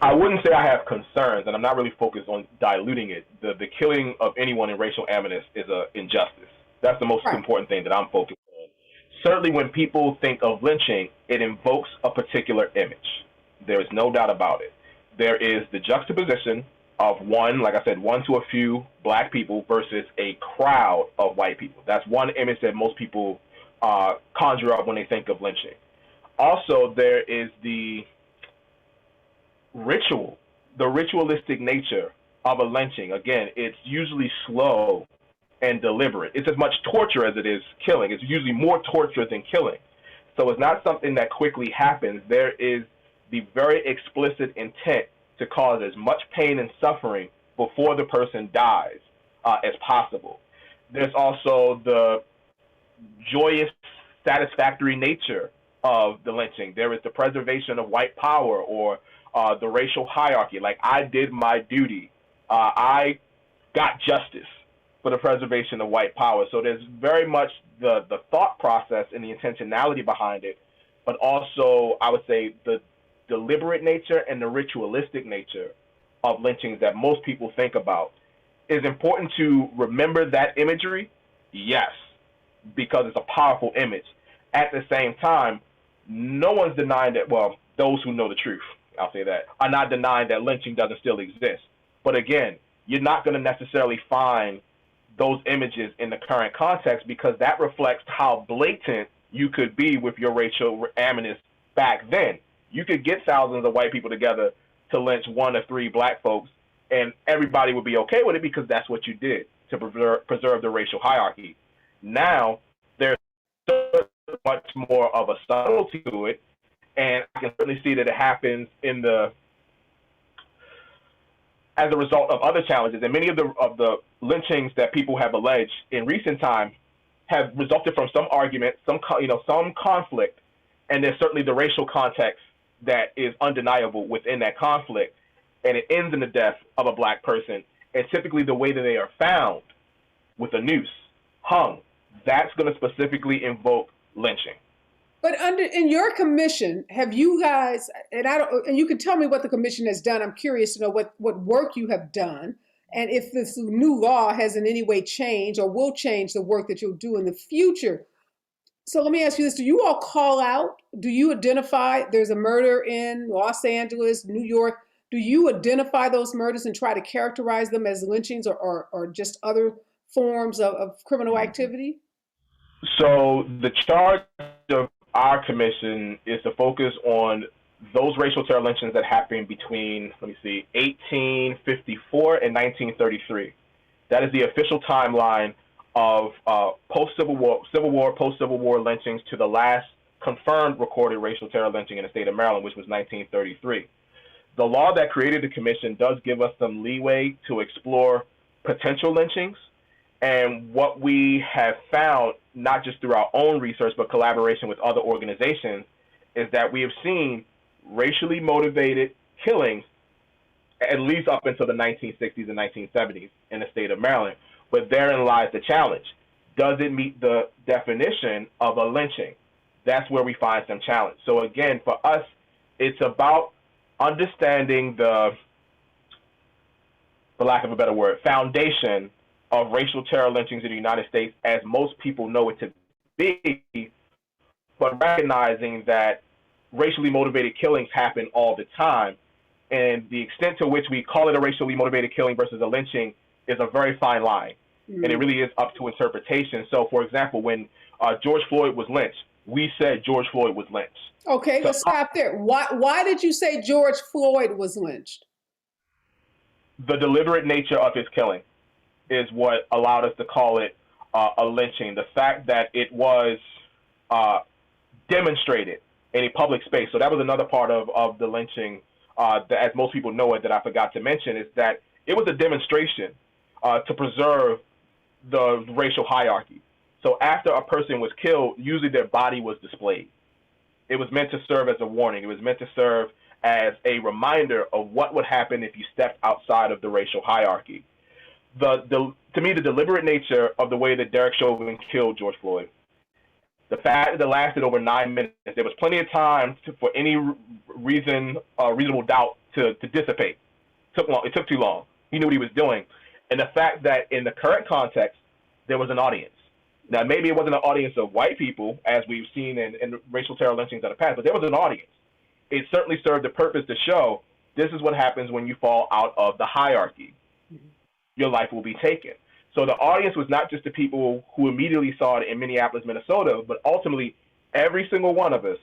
I wouldn't say I have concerns, and I'm not really focused on diluting it. The killing of anyone in racial animus is an injustice. That's the most important thing that I'm focused on. Certainly when people think of lynching, it invokes a particular image. There is no doubt about it. There is the juxtaposition of 1 to a few black people versus a crowd of white people. That's one image that most people conjure up when they think of lynching. Also, there is the ritualistic nature of a lynching. Again, it's usually slow and deliberate. It's as much torture as it is killing. It's usually more torture than killing. So it's not something that quickly happens. There is the very explicit intent to cause as much pain and suffering before the person dies as possible. There's also the joyous, satisfactory nature of the lynching. There is the preservation of white power or the racial hierarchy. Like, I did my duty. I got justice for the preservation of white power. So there's very much the thought process and the intentionality behind it, but also, I would say, the deliberate nature and the ritualistic nature of lynchings that most people think about. Is important to remember that imagery? Yes, because it's a powerful image. At the same time, no one's denying that, well, those who know the truth, I'll say that, are not denying that lynching doesn't still exist. But again, you're not going to necessarily find those images in the current context because that reflects how blatant you could be with your racial animus back then. You could get thousands of white people together to lynch 1 or 3 black folks, and everybody would be okay with it because that's what you did to preserve the racial hierarchy. Now there's much more of a subtlety to it, and I can certainly see that it happens as a result of other challenges. And many of the lynchings that people have alleged in recent time have resulted from some argument, some conflict, and there's certainly the racial context that is undeniable within that conflict, and it ends in the death of a black person. And typically the way that they are found, with a noose, hung, that's going to specifically invoke lynching. But in your commission, have you guys, and you can tell me what the commission has done. I'm curious to know what work you have done, and if this new law has in any way changed or will change the work that you'll do in the future. So let me ask you this: do you all call out? Do you identify there's a murder in Los Angeles, New York? Do you identify those murders and try to characterize them as lynchings or just other forms of criminal activity? So the charge of our commission is to focus on those racial terror lynchings that happened between, 1854 and 1933. That is the official timeline of post-Civil War lynchings to the last confirmed recorded racial terror lynching in the state of Maryland, which was 1933. The law that created the commission does give us some leeway to explore potential lynchings. And what we have found, not just through our own research, but collaboration with other organizations, is that we have seen racially motivated killings at least up until the 1960s and 1970s in the state of Maryland. But therein lies the challenge. Does it meet the definition of a lynching? That's where we find some challenge. So again, for us, it's about understanding the, for lack of a better word, foundation of racial terror lynchings in the United States as most people know it to be, but recognizing that racially motivated killings happen all the time. And the extent to which we call it a racially motivated killing versus a lynching is a very fine line. Mm-hmm. And it really is up to interpretation. So, for example, when George Floyd was lynched, we said George Floyd was lynched. Okay, let's stop there. Why did you say George Floyd was lynched? The deliberate nature of his killing is what allowed us to call it a lynching. The fact that it was demonstrated in a public space. So that was another part of the lynching, that, as most people know it, that I forgot to mention, is that it was a demonstration to preserve the racial hierarchy. So after a person was killed, usually their body was displayed. It was meant to serve as a warning. It was meant to serve as a reminder of what would happen if you stepped outside of the racial hierarchy. To me, the deliberate nature of the way that Derek Chauvin killed George Floyd, the fact that it lasted over 9 minutes, there was plenty of time for any reasonable doubt to dissipate. It took too long. He knew what he was doing. And the fact that in the current context, there was an audience. Now, maybe it wasn't an audience of white people, as we've seen in racial terror lynchings in the past, but there was an audience. It certainly served the purpose to show this is what happens when you fall out of the hierarchy. Your life will be taken. So the audience was not just the people who immediately saw it in Minneapolis, Minnesota, but ultimately every single one of us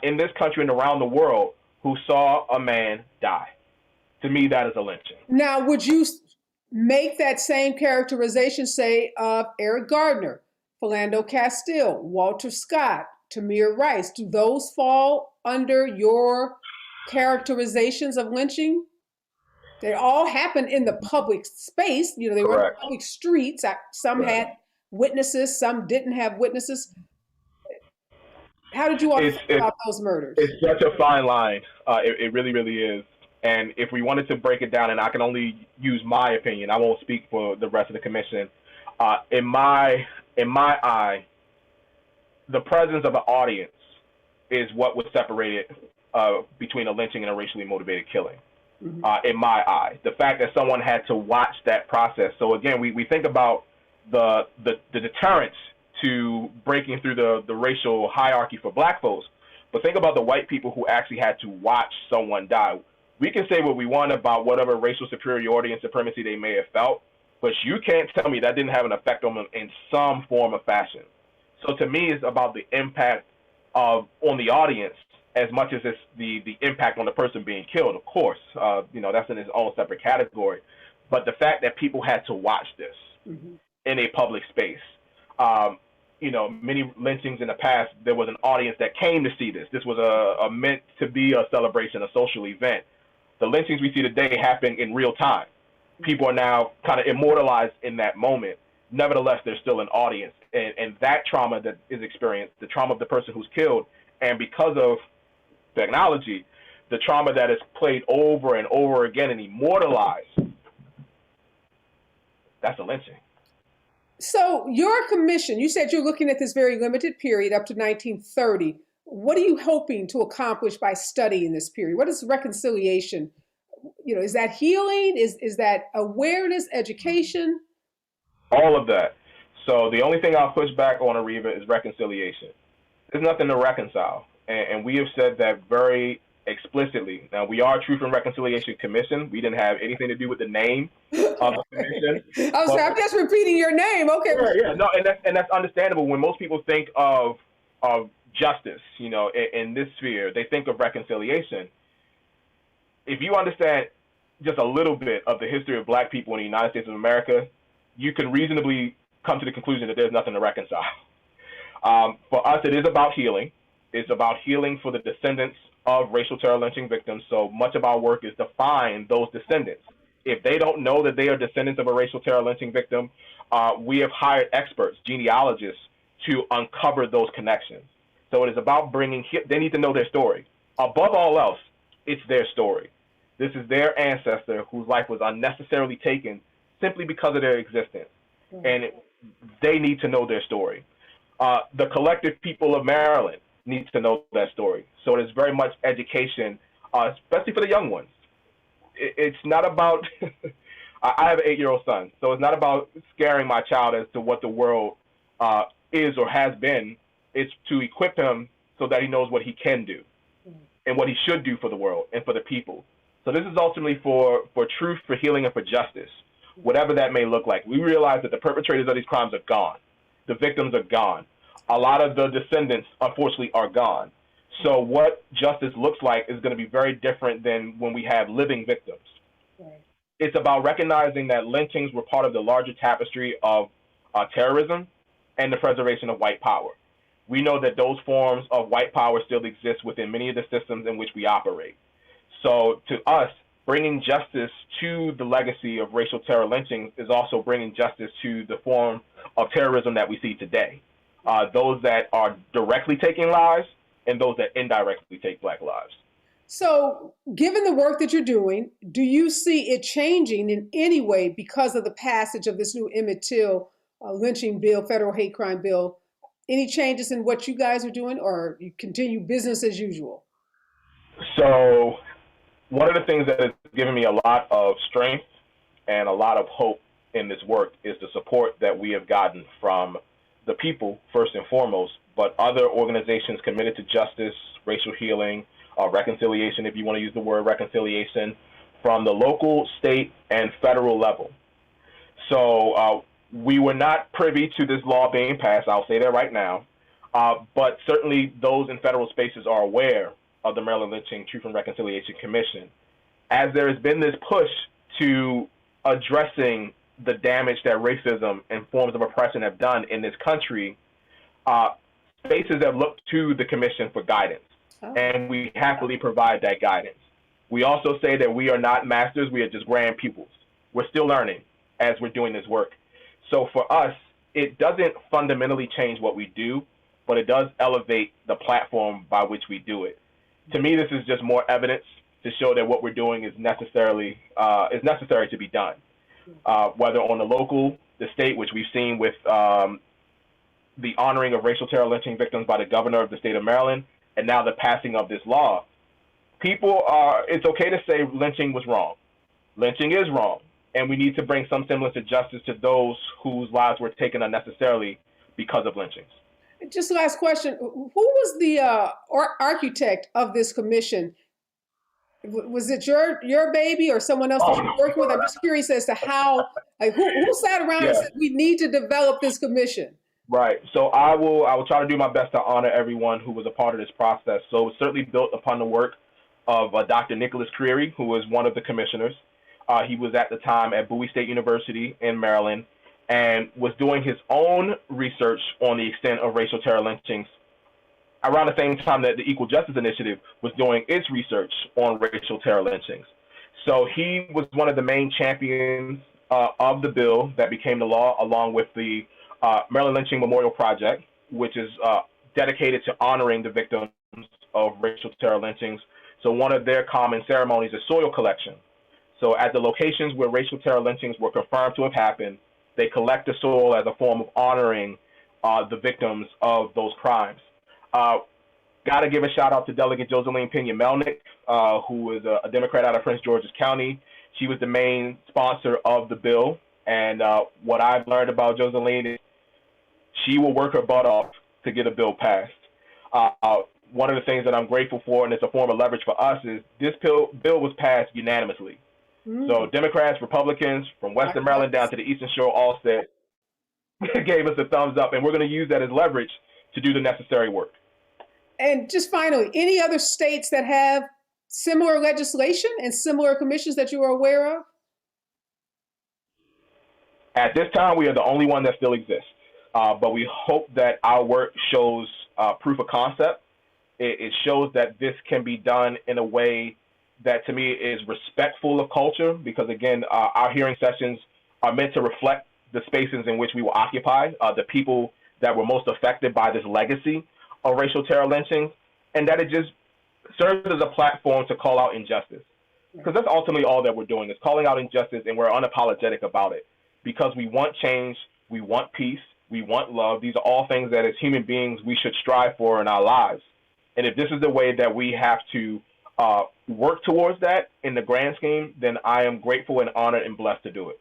in this country and around the world who saw a man die. To me, that is a lynching. Now, would you make that same characterization, say, of Eric Gardner, Philando Castile, Walter Scott, Tamir Rice? Do those fall under your characterizations of lynching? They all happened in the public space. You know, they were in public streets. Some had witnesses, some didn't have witnesses. How did you all think about those murders? It's such a fine line. It really, really is. And if we wanted to break it down, and I can only use my opinion, I won't speak for the rest of the commission. In my eye, the presence of an audience is what would separate it between a lynching and a racially motivated killing. Mm-hmm. In my eye, the fact that someone had to watch that process. So again, we think about the deterrence to breaking through the racial hierarchy for black folks, but think about the white people who actually had to watch someone die. We can say what we want about whatever racial superiority and supremacy they may have felt, but you can't tell me that didn't have an effect on them in some form or fashion. So to me, it's about the impact on the audience as much as it's the impact on the person being killed, of course. That's in its own separate category. But the fact that people had to watch this in a public space, many lynchings in the past, there was an audience that came to see this. This was a meant to be a celebration, a social event. The lynchings we see today happen in real time. People are now kind of immortalized in that moment. Nevertheless, there's still an audience. And that trauma that is experienced, the trauma of the person who's killed, and because of technology, the trauma that is played over and over again and immortalized, that's a lynching. So your commission, you said you're looking at this very limited period up to 1930. What are you hoping to accomplish by studying this period? What is reconciliation? Is that healing? Is that awareness, education? All of that. So the only thing I'll push back on, Areva, is reconciliation. There's nothing to reconcile. And we have said that very explicitly. Now, we are a Truth and Reconciliation Commission. We didn't have anything to do with the name of the commission. I'm just repeating your name. Okay. Yeah. No, and that's understandable. When most people think of justice, in this sphere, they think of reconciliation. If you understand just a little bit of the history of Black people in the United States of America, you can reasonably come to the conclusion that there's nothing to reconcile. For us, it is about healing. It's about healing for the descendants of racial terror lynching victims. So much of our work is to find those descendants. If they don't know that they are descendants of a racial terror lynching victim, we have hired experts, genealogists, to uncover those connections. So it is about they need to know their story. Above all else, it's their story. This is their ancestor whose life was unnecessarily taken simply because of their existence. And they need to know their story. The collective people of Maryland needs to know that story. So it is very much education, especially for the young ones. It's not about, I have an 8-year-old son, so it's not about scaring my child as to what the world is or has been. It's to equip him so that he knows what he can do and what he should do for the world and for the people. So this is ultimately for truth, for healing, and for justice, whatever that may look like. We realize that the perpetrators of these crimes are gone. The victims are gone. A lot of the descendants, unfortunately, are gone. So what justice looks like is going to be very different than when we have living victims. Right. It's about recognizing that lynchings were part of the larger tapestry of terrorism and the preservation of white power. We know that those forms of white power still exist within many of the systems in which we operate. So to us, bringing justice to the legacy of racial terror lynchings is also bringing justice to the form of terrorism that we see today. Those that are directly taking lives and those that indirectly take Black lives. So given the work that you're doing, do you see it changing in any way because of the passage of this new Emmett Till lynching bill, federal hate crime bill? Any changes in what you guys are doing, or you continue business as usual? So one of the things that has given me a lot of strength and a lot of hope in this work is the support that we have gotten from the people, first and foremost, but other organizations committed to justice, racial healing, reconciliation, if you want to use the word reconciliation, from the local, state, and federal level. So we were not privy to this law being passed, I'll say that right now, but certainly those in federal spaces are aware of the Maryland Lynching Truth and Reconciliation Commission. As there has been this push to addressing the damage that racism and forms of oppression have done in this country, spaces have looked to the commission for guidance, and we happily provide that guidance. We also say that we are not masters, we are just grand pupils. We're still learning as we're doing this work. So for us, it doesn't fundamentally change what we do, but it does elevate the platform by which we do it. To me, this is just more evidence to show that what we're doing is necessary to be done. Whether on the local, the state, which we've seen with the honoring of racial terror lynching victims by the governor of the state of Maryland, and now the passing of this law, it's okay to say lynching was wrong. Lynching is wrong, and we need to bring some semblance of justice to those whose lives were taken unnecessarily because of lynchings. Just last question. Who was the architect of this commission? Was it your baby or someone else that you worked with? I'm just curious as to how, who sat around and said, we need to develop this commission? Right. So I will try to do my best to honor everyone who was a part of this process. So it's certainly built upon the work of Dr. Nicholas Creary, who was one of the commissioners. He was at the time at Bowie State University in Maryland and was doing his own research on the extent of racial terror lynchings around the same time that the Equal Justice Initiative was doing its research on racial terror lynchings. So he was one of the main champions of the bill that became the law, along with the Maryland Lynching Memorial Project, which is dedicated to honoring the victims of racial terror lynchings. So one of their common ceremonies is soil collection. So at the locations where racial terror lynchings were confirmed to have happened, they collect the soil as a form of honoring the victims of those crimes. Got to give a shout out to Delegate Jeannine Melnick, who is a Democrat out of Prince George's County. She was the main sponsor of the bill. And what I've learned about Jeannine is she will work her butt off to get a bill passed. One of the things that I'm grateful for, and it's a form of leverage for us, is this bill was passed unanimously. So Democrats, Republicans, from Western Maryland down to the Eastern Shore all said, gave us a thumbs up, and we're going to use that as leverage to do the necessary work. And just finally, any other states that have similar legislation and similar commissions that you are aware of? At this time, we are the only one that still exists, but we hope that our work shows proof of concept. It shows that this can be done in a way that, to me, is respectful of culture, because, again, our hearing sessions are meant to reflect the spaces in which we will occupy, the people that were most affected by this legacy of racial terror lynching, and that it just serves as a platform to call out injustice. Because that's ultimately all that we're doing, is calling out injustice, and we're unapologetic about it. Because we want change, we want peace, we want love. These are all things that as human beings we should strive for in our lives. And if this is the way that we have to work towards that in the grand scheme, then I am grateful and honored and blessed to do it.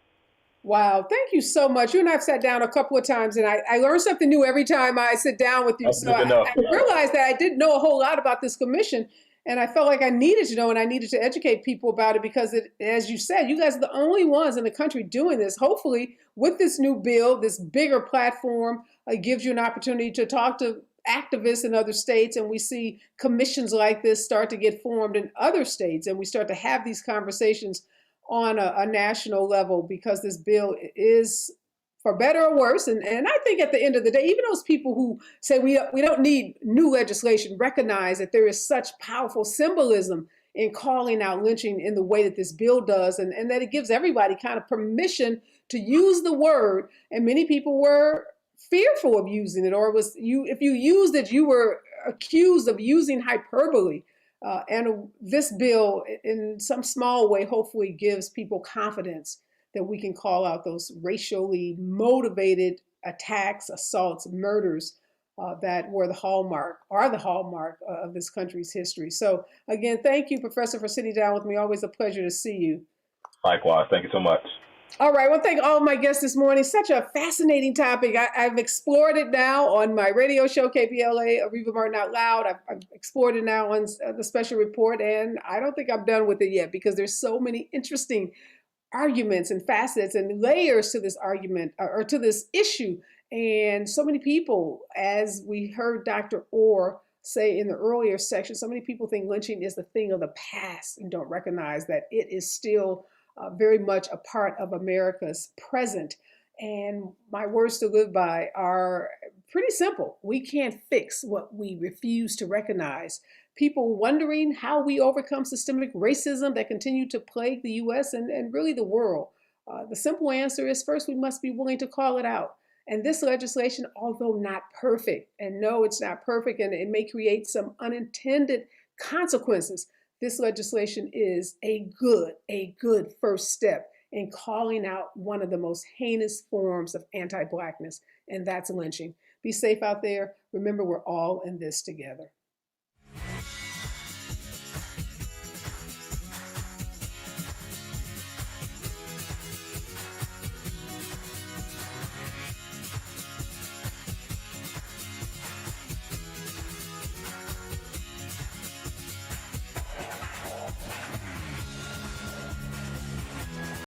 Wow, thank you so much. You and I have sat down a couple of times, and I learn something new every time I sit down with you. That's So good enough. I realized that I didn't know a whole lot about this commission, and I felt like I needed to know, and I needed to educate people about it, because as you said, you guys are the only ones in the country doing this. Hopefully, with this new bill, this bigger platform, gives you an opportunity to talk to activists in other states, and we see commissions like this start to get formed in other states, and we start to have these conversations on a national level, because this bill is, for better or worse, and I think at the end of the day, even those people who say we don't need new legislation recognize that there is such powerful symbolism in calling out lynching in the way that this bill does, and that it gives everybody kind of permission to use the word. And many people were fearful of using it, or if you used it, you were accused of using hyperbole. And this bill, in some small way, hopefully gives people confidence that we can call out those racially motivated attacks, assaults, murders that are the hallmark of this country's history. So again, thank you, Professor, for sitting down with me. Always a pleasure to see you. Likewise. Thank you so much. All right. Well, thank all of my guests this morning. Such a fascinating topic. I've explored it now on my radio show, KPLA, Areva Martin Out Loud. I've explored it now on the special report, and I don't think I'm done with it yet, because there's so many interesting arguments and facets and layers to this argument, or to this issue. And so many people, as we heard Dr. Ore say in the earlier section, so many people think lynching is the thing of the past and don't recognize that it is still very much a part of America's present. And my words to live by are pretty simple. We can't fix what we refuse to recognize. People wondering how we overcome systemic racism that continue to plague the U.S. and really the world. The simple answer is, first, we must be willing to call it out. And this legislation, although not perfect, and no, it's not perfect, and it may create some unintended consequences, this legislation is a good first step in calling out one of the most heinous forms of anti-Blackness, and that's lynching. Be safe out there. Remember, we're all in this together.